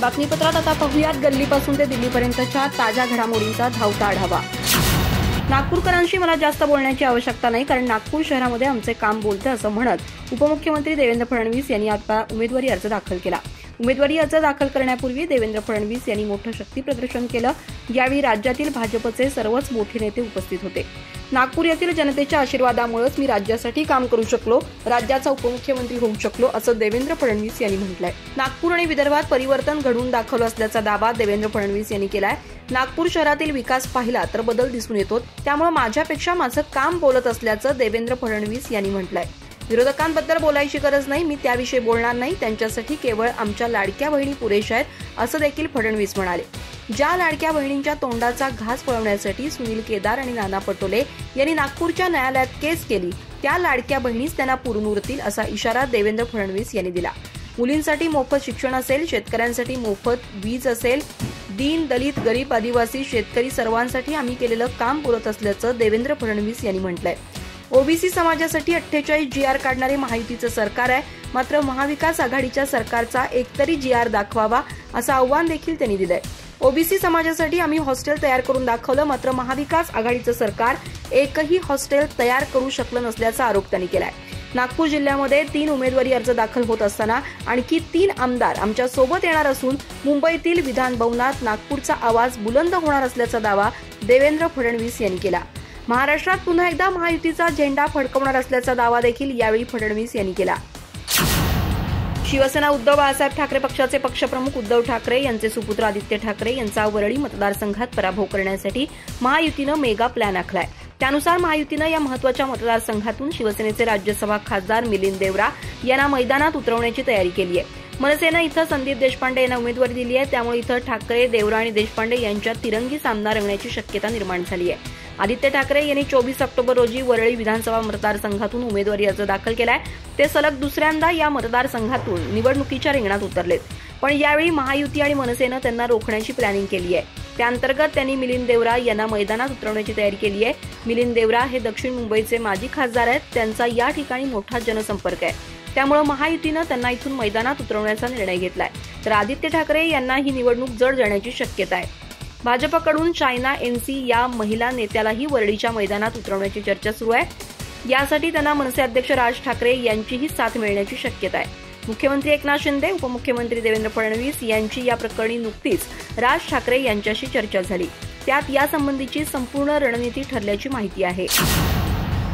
बातमीपत्रात आता पाहुयात गल्लीपासून ते दिल्लीपर्यंतच्या ताज्या घडामोडींचा धावता आढावा। नागपूरकरांशी मला जास्त बोलण्याची आवश्यकता नाही, कारण नागपूर शहरामध्ये आमचे काम बोलते असं म्हणत उपमुख्यमंत्री देवेंद्र फडणवीस यांनी आता उमेदवारी अर्ज दाखल केला। उमेदवारी अर्ज दाखल करण्यापूर्वी देवेंद्र फडणवीस यांनी मोठं शक्ती प्रदर्शन केलं। यावेळी राज्यातील भाजपचे सर्वच मोठे नेते उपस्थित होते। नागपूर येथील जनतेच्या आशीर्वादामुळेच मी राज्यासाठी काम करू शकलो, राज्याचा उपमुख्यमंत्री होऊ शकलो असं देवेंद्र फडणवीस यांनी म्हटलंय। नागपूर आणि विदर्भात परिवर्तन घडवून दाखवलं असल्याचा दावा देवेंद्र फडणवीस यांनी केलाय। नागपूर शहरातील विकास पाहिला तर बदल दिसून येतो, त्यामुळे माझ्यापेक्षा माझं काम बोलत असल्याचं देवेंद्र फडणवीस यांनी म्हटलंय। विरोधकांबद्दल बोलायची गरज नाही, मी त्याविषयी बोलणार नाही, त्यांच्यासाठी केवळ आमच्या लाडक्या बहिणी पुरेशा आहेत असं देखील फडणवीस म्हणाले। ज्या लाडक्या बहिणींच्या तोंडाचा घास पळवण्यासाठी सुनील केदार आणि नाना पटोले यांनी नागपूरच्या न्यायालयात केस केली, त्या लाडक्या बहिणीच त्यांना पुरून उरतील असा इशारा देवेंद्र फडणवीस यांनी दिला। मुलींसाठी मोफत शिक्षण असेल, शेतकऱ्यांसाठी मोफत वीज असेल, दीन दलित गरीब आदिवासी शेतकरी सर्वांसाठी आम्ही केलेलं काम बोलत असल्याचं देवेंद्र फडणवीस यांनी म्हटलंय। ओबीसी समाजासाठी 48 GR काढणारे महायुतीचं सरकार आहे, मात्र महाविकास आघाडीच्या सरकारचा एकतरी GR दाखवावा असं आव्हान देखील त्यांनी दिलंय। ओबीसी समाजासाठी आम्ही हॉस्टेल तयार करून दाखवलं, मात्र महाविकास आघाडीचं सरकार एकही हॉस्टेल तयार करू शकलं नसल्याचा आरोप त्यांनी केलाय। नागपूर जिल्ह्यामध्ये 3 उमेदवारी अर्ज दाखल होत असताना आणखी 3 आमदार आमच्या सोबत येणार असून मुंबईतील विधान भवनात नागपूरचा आवाज बुलंद होणार असल्याचा दावा देवेंद्र फडणवीस यांनी केला। महाराष्ट्रात पुन्हा एकदा महायुतीचा झेंडा फडकवणार असल्याचा दावा देखील यावेळी फडणवीस यांनी केला। शिवसेना उद्धव बाळासाहेब ठाकरे पक्षाचे पक्षप्रमुख उद्धव ठाकरे यांचे सुपुत्र आदित्य ठाकरे यांचा वरळी मतदारसंघात पराभव करण्यासाठी महायुतीनं मेगा प्लॅन आखलाय। त्यानुसार महायुतीनं या महत्त्वाच्या मतदारसंघातून शिवसेनेचे राज्यसभा खासदार मिलिंद देवरा यांना मैदानात उतरवण्याची तयारी केली आहे। मनसेनं इथं संदीप देशपांडे यांना उमेदवारी दिली आहे, त्यामुळे इथं ठाकरे, देवरा आणि देशपांडे यांच्यात तिरंगी सामना रंगण्याची शक्यता निर्माण झाली आहे। आदित्य ठाकरे यांनी 24 ऑक्टोबर रोजी वरळी विधानसभा मतदारसंघातून उमेदवारी अर्ज दाखल केलाय। ते सलग दुसऱ्यांदा या मतदारसंघातून निवडणुकीच्या रिंगणात उतरलेत, पण यावेळी महायुती आणि मनसेनं त्यांना रोखण्याची प्लॅनिंग केली आहे। त्याअंतर्गत त्यांनी मिलिंद देवरा यांना मैदानात उतरवण्याची तयारी केली आहे। मिलिंद देवरा हे दक्षिण मुंबईचे माजी खासदार आहेत, त्यांचा या ठिकाणी मोठा जनसंपर्क आहे, त्यामुळे महायुतीनं त्यांना इथून मैदानात उतरवण्याचा निर्णय घेतलाय। तर आदित्य ठाकरे यांना ही निवडणूक जड जाण्याची शक्यता आहे। भाजपकडून चायना एनसी या महिला नेत्यालाही वरळीच्या मैदानात उतरवण्याची चर्चा सुरू आहे। यासाठी त्यांना मनसे अध्यक्ष राज ठाकरे यांचीही साथ मिळण्याची शक्यता आहे। मुख्यमंत्री एकनाथ शिंदे, उपमुख्यमंत्री देवेंद्र फडणवीस यांची या प्रकरणी नुकतीच राज ठाकरे यांच्याशी चर्चा झाली, त्यात यासंबंधीची संपूर्ण रणनीती ठरल्याची माहिती आहे।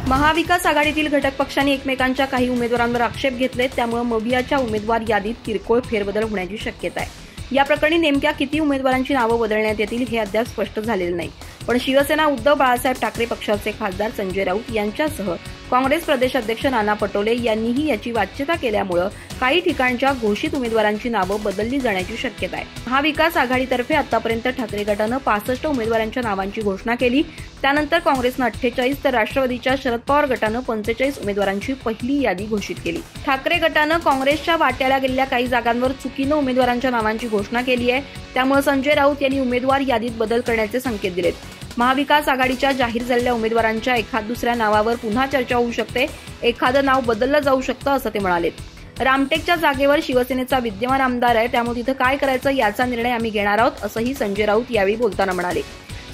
महाविकास आघाडीतील घटक पक्षांनी एकमेकांच्या काही उमेदवारांवर आक्षेप घेतले, त्यामुळे मवियाच्या उमेदवार यादीत किरकोळ फेरबदल होण्याची शक्यता आहे। या प्रकरणी नेमक्या किती उमेदवारांची नावं बदलण्यात येतील हे अद्याप स्पष्ट झालेलं नाही, पण शिवसेना उद्धव बाळासाहेब ठाकरे पक्षाचे खासदार संजय राऊत यांच्यासह काँग्रेस प्रदेशाध्यक्ष नाना पटोले यांनीही याची वाच्यता केल्यामुळे काही ठिकाणच्या घोषित उमेदवारांची नावं बदलली जाण्याची शक्यता आहे। महाविकास आघाडीतर्फे आतापर्यंत ठाकरे गटानं 65 उमेदवारांच्या नावांची घोषणा केली, त्यानंतर काँग्रेसनं 48 तर राष्ट्रवादीच्या शरद पवार गटानं 45 उमेदवारांची पहिली यादी घोषित केली। ठाकरे गटानं काँग्रेसच्या वाट्याला गेलेल्या काही जागांवर चुकीनं उमेदवारांच्या नावांची घोषणा केली आहे, त्यामुळे संजय राऊत यांनी उमेदवार यादीत बदल करण्याचे संकेत दिलेत। महाविकास आघाडीच्या जाहीर झालेल्या उमेदवारांच्या एखाद दुसऱ्या नावावर पुन्हा चर्चा होऊ शकते, एखादं नाव बदललं जाऊ शकतं असं ते म्हणालेत। रामटेकच्या जागेवर शिवसेनेचा विद्यमान आमदार आहे, त्यामुळे तिथं काय करायचं याचा निर्णय आम्ही घेणार आहोत असंही संजय राऊत यावेळी बोलताना म्हणाले।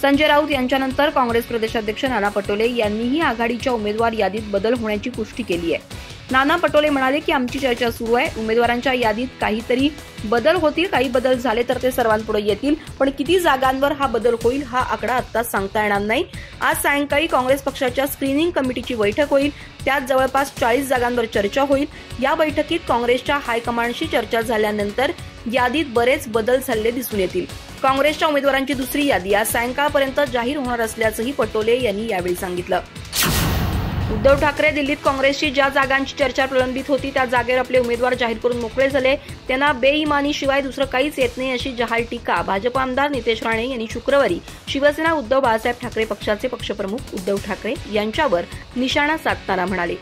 संजय राऊत यांच्यानंतर काँग्रेस प्रदेशाध्यक्ष नाना पटोले यांनीही आघाडीच्या उमेदवार यादीत बदल होण्याची पुष्टी केली आहे। नाना पटोले म्हणाले की आमची चर्चा सुरू आहे, उमेदवारांच्या यादीत काहीतरी बदल होतील, काही बदल झाले तर ते सर्वांपुढे येतील, पण किती जागांवर हा बदल होईल हा आकडा आत्ताच सांगता येणार नाही। आज सायंकाळी काँग्रेस पक्षाच्या स्क्रीनिंग कमिटीची बैठक होईल, त्यात जवळपास 40 जागांवर चर्चा होईल। या बैठकीत काँग्रेसच्या हायकमांडशी चर्चा झाल्यानंतर यादीत बरेच बदल झालेले दिसून येतील। काँग्रेसच्या उमेदवारांची दुसरी यादी आज सायंकाळपर्यंत जाहीर होणार असल्याचंही पटोले यांनी यावेळी सांगितलं। उद्धव ठाकरे दिल्लीत काँग्रेसची ज्या जागांची चर्चा प्रलंबित होती त्या जागेवर आपले उमेदवार जाहीर करून मोकळे झाले, त्यांना बेईमानीशिवाय दुसरं काहीच येत नाही अशी जहाल टीका भाजप आमदार नितेश राणे यांनी शुक्रवारी शिवसेना उद्धव बाळासाहेब ठाकरे पक्षाचे पक्षप्रमुख उद्धव ठाकरे यांच्यावर निशाणा साधताना म्हणाले।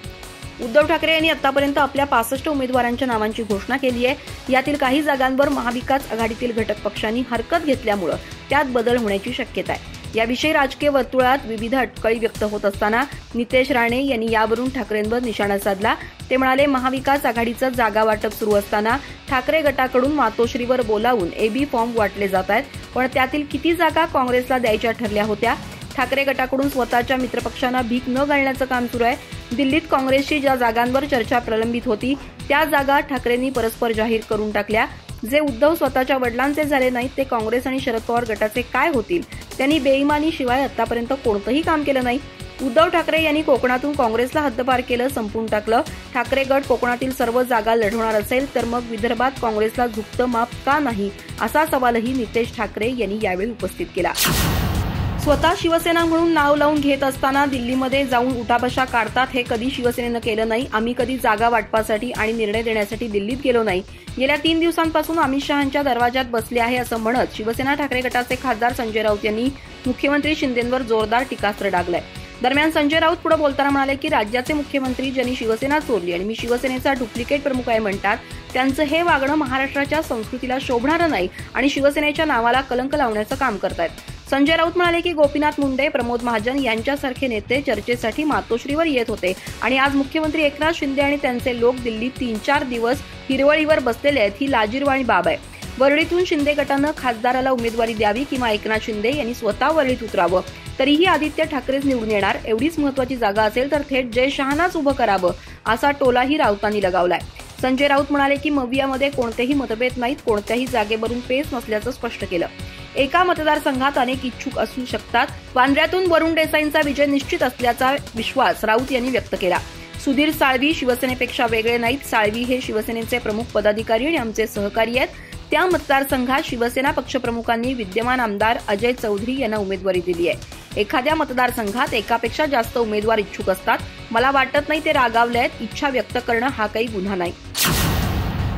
उद्धव ठाकरे यांनी आतापर्यंत आपल्या 65 उमेदवारांच्या नावांची घोषणा केली आहे, यातील काही जागांवर महाविकास आघाडीतील घटक पक्षांनी हरकत घेतल्यामुळे त्यात बदल होण्याची शक्यता आहे। याविषयी राजकीय वर्तुळात विविध अटकळी व्यक्त होत असताना नितेश राणे यांनी यावरून ठाकरेंवर निशाणा साधला. ते म्हणाले, महाविकास आघाडीचं जागा वाटप सुरू असताना ठाकरे गटाकडून मातोश्रीवर बोलावून एबी फॉर्म वाटले जात आहेत, पण त्यातील किती जागा काँग्रेसला द्यायच्या ठरल्या होत्या? ठाकरे गटाकडून स्वतःच्या मित्रपक्षांना भीक न घालण्याचं काम सुरू आहे. दिल्लीत काँग्रेसची ज्या जागांवर चर्चा प्रलंबित होती त्या जागा ठाकरेंनी परस्पर जाहीर करून टाकल्या. जे उद्धव स्वतःच्या वडिलांचे झाले नाहीत ते काँग्रेस आणि शरद पवार गटाचे काय होतील? त्यांनी बेईमानीशिवाय आतापर्यंत कोणतंही काम केलं नाही. उद्धव ठाकरे यांनी कोकणातून काँग्रेसला हद्दपार केलं, संपवून टाकलं. ठाकरे गट कोकणातील सर्व जागा लढवणार असेल तर मग विदर्भात काँग्रेसला झुकतं माप का नाही, असा सवालही नितेश ठाकरे यांनी यावेळी उपस्थित केला. स्वतः शिवसेना म्हणून नाव लावून घेत असताना दिल्लीमध्ये जाऊन उठाबशा काढतात हे कधी शिवसेनेनं केलं नाही. आम्ही कधी जागा वाटपासाठी आणि निर्णय देण्यासाठी दिल्लीत गेलो नाही. गेल्या 3 दिवसांपासून अमित शहांच्या दरवाजात बसले आहे असं म्हणत शिवसेना ठाकरे गटाचे खासदार संजय राऊत यांनी मुख्यमंत्री शिंदेंवर जोरदार टीकास्त्र डागलंय. दरम्यान संजय राऊत पुढे बोलताना म्हणाले की राज्याचे मुख्यमंत्री ज्यांनी शिवसेना चोरली आणि मी शिवसेनेचा डुप्लिकेट प्रमुख आहे म्हणतात, त्यांचं हे वागणं महाराष्ट्राच्या संस्कृतीला शोभणारं नाही आणि शिवसेनेच्या नावाला कलंक लावण्याचं काम करतायत. संजय राऊत म्हणाले की गोपीनाथ मुंडे, प्रमोद महाजन यांच्यासारखे नेते चर्चेसाठी मातोश्रीवर येत होते आणि आज मुख्यमंत्री एकनाथ शिंदे आणि त्यांचे लोक दिल्लीत 3-4 दिवस हिरवळीवर बसलेले आहेत. ही लाजिरवाणी बाब आहे. वरळीतून शिंदे गटानं खासदाराला उमेदवारी द्यावी किंवा एकनाथ शिंदे यांनी स्वतः वरळीत उतरावं, तरीही आदित्य ठाकरेच निवडून येणार. एवढीच महत्वाची जागा असेल तर थेट जय शहानाच उभं करावं, असा टोलाही राऊतांनी लगावलाय. संजय राऊत म्हणाले की मवियामध्ये कोणतेही मतभेद नाहीत, कोणत्याही जागेवरून पेच नसल्याचं स्पष्ट केलं. एका मतदारसंघात अनेक इच्छुक असू शकतात. वांद्र्यातून वरुण देसाईंचा विजय निश्चित असल्याचा विश्वास राऊत यांनी व्यक्त केला. सुधीर साळवी शिवसेनेपेक्षा वेगळे नाहीत. साळवी हे शिवसेनेचे प्रमुख पदाधिकारी आणि आमचे सहकारी आहेत. त्या मतदारसंघात शिवसेना पक्षप्रमुखांनी विद्यमान आमदार अजय चौधरी यांना उमेदवारी दिली आहे. एखाद्या मतदारसंघात एकापेक्षा जास्त उमेदवार इच्छुक असतात. मला वाटत नाही ते रागावले आहेत. इच्छा व्यक्त करणं हा काही गुन्हा नाही.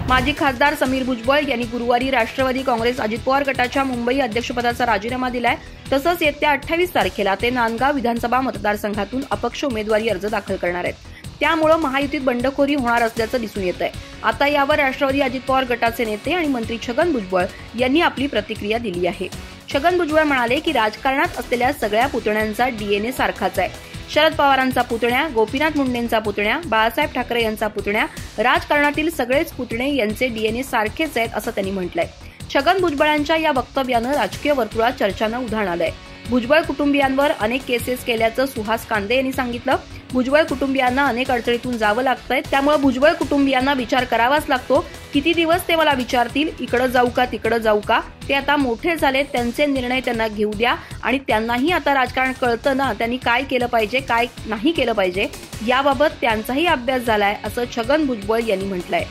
माजी खासदार समीर भुजबळ यांनी गुरुवारी राष्ट्रवादी काँग्रेस अजित पवार गटाच्या मुंबई अध्यक्षपदाचा राजीनामा दिलाय. तसंच येत्या 28 तारखेला ते नांदगाव विधानसभा मतदारसंघातून अपक्ष उमेदवारी अर्ज दाखल करणार आहेत. त्यामुळे महायुतीत बंडखोरी होणार असल्याचं दिसून येत आहे. आता यावर राष्ट्रवादी अजित पवार गटाचे नेते आणि मंत्री छगन भुजबळ यांनी आपली प्रतिक्रिया दिली आहे. छगन भुजबळ म्हणाले की राजकारणात असलेल्या सगळ्या पुतण्यांचा डीएनए सारखाच आहे. शरद पवारांचा पुतण्या, गोपीनाथ मुंडेंचा पुतण्या, बाळासाहेब ठाकरे यांचा पुतण्या, राजकारणातील सगळेच पुतणे यांचे डीएनए सारखेच आहेत असं त्यांनी म्हटलंय. छगन भुजबळांच्या या वक्तव्यानं राजकीय वर्तुळात चर्चांना उधाण आलंय. भुजबळ कुटुंबियांवर अनेक केसेस केल्याचं सुहास कांदे यांनी सांगितलं. भुजबळ कुटुंबियांना अनेक अडचणीतून जावं लागतंय, त्यामुळे भुजबळ कुटुंबियांना विचार करावाच लागतो. किती दिवस ते मला विचारतील इकडं जाऊ का तिकडं जाऊ का? ते आता मोठे झाले, त्यांचे निर्णय त्यांना घेऊ द्या आणि त्यांनाही आता राजकारण कळतं ना, त्यांनी काय केलं पाहिजे काय नाही केलं पाहिजे याबाबत त्यांचाही अभ्यास झालाय असं छगन भुजबळ यांनी म्हटलंय.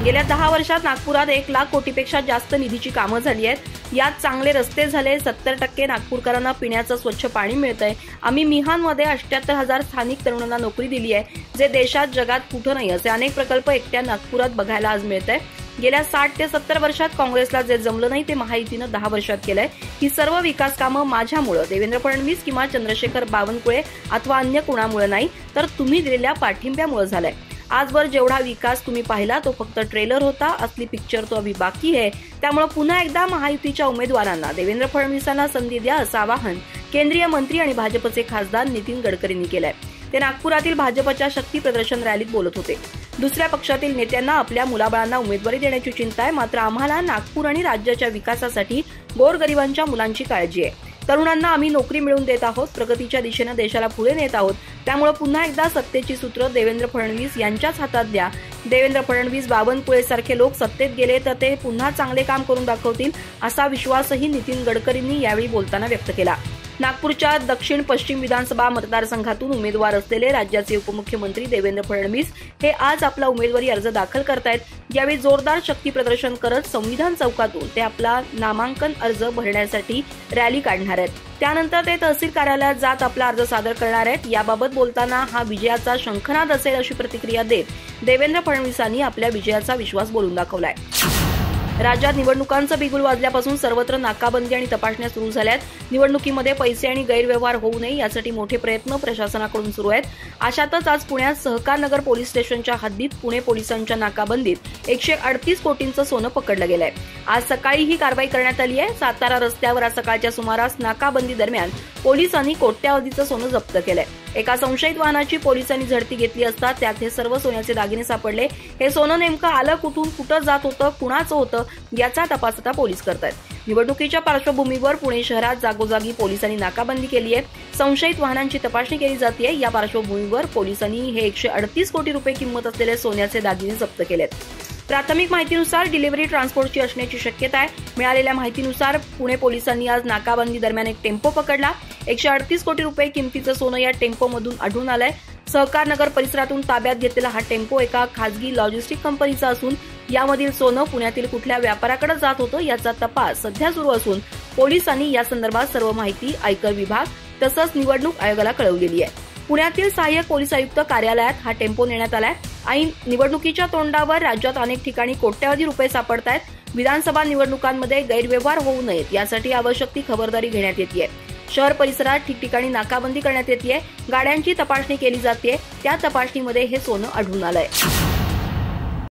गेल्या 10 वर्षात नागपुरात 1 लाख कोटीपेक्षा जास्त निधीची कामं झाली आहेत. यात चांगले रस्ते झाले. 70% नागपूरकरांना पिण्याचं स्वच्छ पाणी मिळतंय. आम्ही मिहानमध्ये 78,000 स्थानिक तरुणांना नोकरी दिली आहे, जे देशात जगात कुठं नाही असे अनेक प्रकल्प एकट्या नागपुरात बघायला आज मिळत आहे. गेल्या 60 ते 70 वर्षात काँग्रेसला जे जमलं नाही ते महायुतीनं 10 वर्षात केलंय. ही सर्व विकास कामं माझ्यामुळे, देवेंद्र फडणवीस किंवा चंद्रशेखर बावनकुळे अथवा अन्य कोणामुळे नाही, तर तुम्ही दिलेल्या पाठिंब्यामुळे झालंय. आजवर जेवढा विकास तुम्ही पाहिला तो फक्त ट्रेलर होता. असली पिक्चर तो अभी बाकी आहे. त्यामुळे पुन्हा एकदा महायुतीच्या उमेदवारांना देवेंद्र फडणवीसांना संधी द्या असं आवाहन केंद्रीय मंत्री आणि भाजपचे खासदार नितीन गडकरींनी केलंय. ते नागपुरातील भाजपच्या शक्ती प्रदर्शन रॅलीत बोलत होते. दुसऱ्या पक्षातील नेत्यांना आपल्या मुलाबाळांना उमेदवारी देण्याची चिंता आहे, मात्र आम्हाला नागपूर आणि राज्याच्या विकासासाठी गोरगरिबांच्या मुलांची काळजी आहे. तरुणांना आम्ही नोकरी मिळवून देत आहोत. प्रगतीच्या दिशेने देशाला पुढे नेत आहोत. त्यामुळे पुन्हा एकदा सत्तेची सूत्र देवेंद्र फडणवीस यांच्याच हातात द्या. देवेंद्र फडणवीस, बावनकुळे सारखे लोक सत्तेत गेले तर ते पुन्हा चांगले काम करून दाखवतील असा विश्वासही नितीन गडकरींनी यावेळी बोलताना व्यक्त केला. नागपूरच्या दक्षिण पश्चिम विधानसभा मतदारसंघातून उमेदवार असलेले राज्याचे उपमुख्यमंत्री देवेंद्र फडणवीस हे आज आपला उमेदवारी अर्ज दाखल करतायत. यावेळी जोरदार शक्ती प्रदर्शन करत संविधान चौकातून ते आपला नामांकन अर्ज भरण्यासाठी रॅली काढणार आहेत. त्यानंतर ते तहसील कार्यालयात जात आपला अर्ज सादर करणार आहेत. याबाबत बोलताना हा विजयाचा शंखनाद असेल अशी प्रतिक्रिया देत देवेंद्र फडणवीसांनी आपल्या विजयाचा विश्वास बोलून दाखवलाय. राज्यात निवडणुकांचं बिगुल वाजल्यापासून सर्वत्र नाकाबंदी आणि तपासण्या सुरू झाल्यात. निवडणुकीमध्ये पैसे आणि गैरव्यवहार होऊ नये यासाठी मोठे प्रयत्न प्रशासनाकडून सुरू आहेत. अशातच आज पुण्यात सहकारनगर पोलीस स्टेशनच्या हद्दीत पुणे पोलिसांच्या नाकाबंदीत 138 कोटींचं सोनं पकडलं गेलंय. आज सकाळी ही कारवाई करण्यात आली आहे। सातारा रस्त्यावर आज सकाळच्या सुमारास नाकाबंदी दरम्यान पोलिसांनी कोट्यावधीचं सोनं जप्त केलंय। एका संशयित वाहनाची पोलिसांनी झडती घेतली असता त्यात हे सर्व सोन्याचे दागिने सापडले। हे सोनं नेमकं आलं कुठून, कुठं जात होतं, कुणाचं होतं याचा तपास आता पोलीस करतायत। निवडणुकीच्या पार्श्वभूमीवर पुणे शहरात जागोजागी पोलिसांनी नाकाबंदी केली आहे। संशयित वाहनांची तपासणी केली जाते। या पार्श्वभूमीवर पोलिसांनी हे 138 कोटी रुपये किंमत असलेले सोन्याचे दागिने जप्त केलेत। प्राथमिक माहितीनुसार डिलिव्हरी ट्रान्सपोर्टची असण्याची शक्यता आहे। मिळालेल्या माहितीनुसार पुणे पोलिसांनी आज नाकाबंदी दरम्यान एक टेम्पो पकडला। 138 कोटी रुपये किमतीचं सोनं या टेम्पोमधून आढळून आलंय। सहकार नगर परिसरातून ताब्यात घेतलेला हा टेम्पो एका खासगी लॉजिस्टिक कंपनीचा असून यामधील सोनं पुण्यातील कुठल्या व्यापाऱ्याकडे जात होतं याचा तपास सध्या सुरू असून पोलिसांनी या संदर्भात सर्व माहिती आयकर विभाग तसंच निवडणूक आयोगाला कळवलेली आहे। पुण्यातील सहाय्यक पोलीस आयुक्त कार्यालयात हा टेम्पो नेण्यात आलाय। ऐन निवडणुकीच्या तोंडावर राज्यात अनेक ठिकाणी कोट्यावधी रुपये सापडतायत। विधानसभा निवडणुकांमध्ये गैरव्यवहार होऊ नयेत यासाठी आवश्यक ती खबरदारी घेण्यात येते। शहर परिसरात ठिकठिकाणी नाकाबंदी करण्यात येते। गाड्यांची तपासणी केली जाते। त्या तपासणीमध्ये हे सोनं आढळून आलंय।